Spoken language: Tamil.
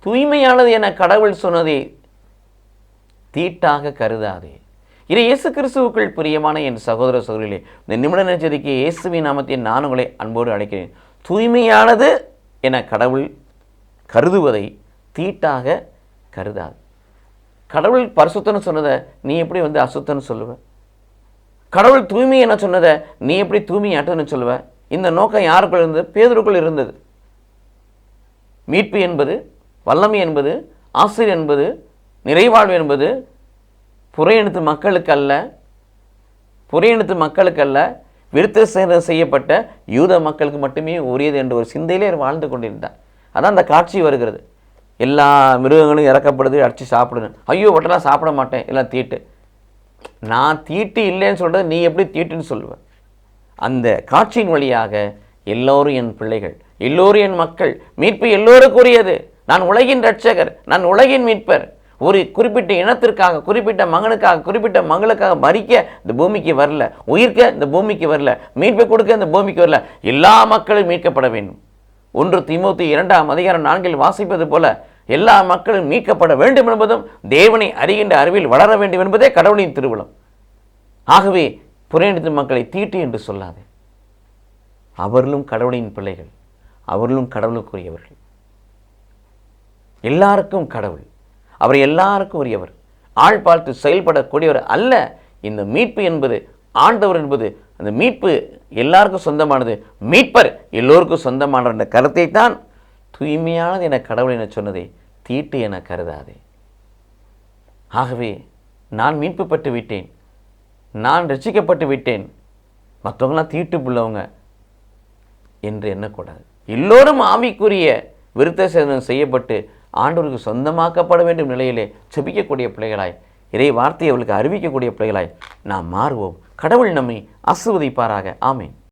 தூய்மையானது என கடவுள் சொன்னதை தீட்டாக கருதாதே. இது இயேசு கிறிஸ்துவுக்குள் பிரியமான என் சகோதர சகோதரிகளே, இந்த நிமிட நெஞ்சதிக்கு இயேசுவின் நாமத்தில் நான் உங்களை அன்போடு அழைக்கிறேன். தூய்மையானது என கடவுள் கருதுவதை தீட்டாக கருதாது. கடவுள் பரிசுத்தன்னு சொன்னதை நீ எப்படி அசுத்தன்னு சொல்லுவ? கடவுள் தூய்மை என சொன்னதை நீ எப்படி தூய்மையாட்டன்னு சொல்லுவ? இந்த நோக்கம் யாருக்குள் இருந்தது? பேதுருக்குள் இருந்தது. மீட்பு என்பது, வல்லமை என்பது, ஆசிரியர் என்பது, நிறைவாழ்வு என்பது புறையெழுத்து மக்களுக்கு அல்ல, விருத்த செய்யப்பட்ட யூத மக்களுக்கு மட்டுமே உரியது என்ற ஒரு சிந்தையிலே வாழ்ந்து கொண்டிருந்தார். அதான் அந்த காட்சி வருகிறது. எல்லா மிருகங்களும் இறக்கப்படுது, அடித்து சாப்பிடுங்க. ஐயோ ஒட்டெல்லாம் சாப்பிட மாட்டேன், எல்லாம் தீட்டு. நான் தீட்டு இல்லைன்னு சொல்கிறது நீ எப்படி தீட்டுன்னு சொல்லுவேன்? அந்த காட்சியின் வழியாக எல்லோரும் என் பிள்ளைகள், எல்லோரும் என் மக்கள், மீட்பு எல்லோருக்குரியது. நான் உலகின் இரட்சகர், நான் உலகின் மீட்பர். ஒரு குறிப்பிட்ட இனத்திற்காக, குறிப்பிட்ட மகனுக்காக, குறிப்பிட்ட மகளுக்காக மறிக்க இந்த பூமிக்கு வரல, உயிர்க்க இந்த பூமிக்கு வரல, மீட்பை கொடுக்க இந்த பூமிக்கு வரல. எல்லா மக்களும் மீட்கப்பட வேண்டும். 1 தீமோத்தேயு 2:4 வாசிப்பது போல எல்லா மக்களும் மீட்கப்பட வேண்டும் என்பதும் தேவனை அறிகின்ற அறிவில் வளர வேண்டும் என்பதே கடவுளின் திருவுளம். ஆகவே புறையெழுத்து மக்களை தீட்டு என்று சொல்லாதே. அவர்களும் கடவுளின் பிள்ளைகள், அவர்களும் கடவுளுக்குரியவர்கள். எல்லாருக்கும் கடவுள், அவர் எல்லாருக்கும் உரியவர், ஆள் பார்த்து செயல்படக்கூடியவர் அல்ல. இந்த மீட்பு என்பது, ஆண்டவர் என்பது, அந்த மீட்பு எல்லாருக்கும் சொந்தமானது, மீட்பர் எல்லோருக்கும் சொந்தமான என்ற கருத்தை தான் தூய்மையானது என கடவுள் என சொன்னதை தீட்டு என கருதாதே. ஆகவே நான் மீட்பு பட்டு விட்டேன், நான் ரட்சிக்கப்பட்டு விட்டேன், மற்றவங்களாம் தீட்டு புள்ளவங்க என்று எண்ணக்கூடாது. எல்லோரும் ஆவிக்குரிய விருத்த சேதனம் செய்யப்பட்டு ஆண்டவருக்கு சொந்தமாக்கப்பட வேண்டும் நிலையிலே செபிக்கக்கூடிய பிள்ளைகளாய், இறை வார்த்தையை அவளுக்கு அறிவிக்கக்கூடிய பிள்ளைகளாய் நாம் மாறுவோம். கடவுள் நம்மை ஆசீர்வதிப்பாராக. ஆமென்.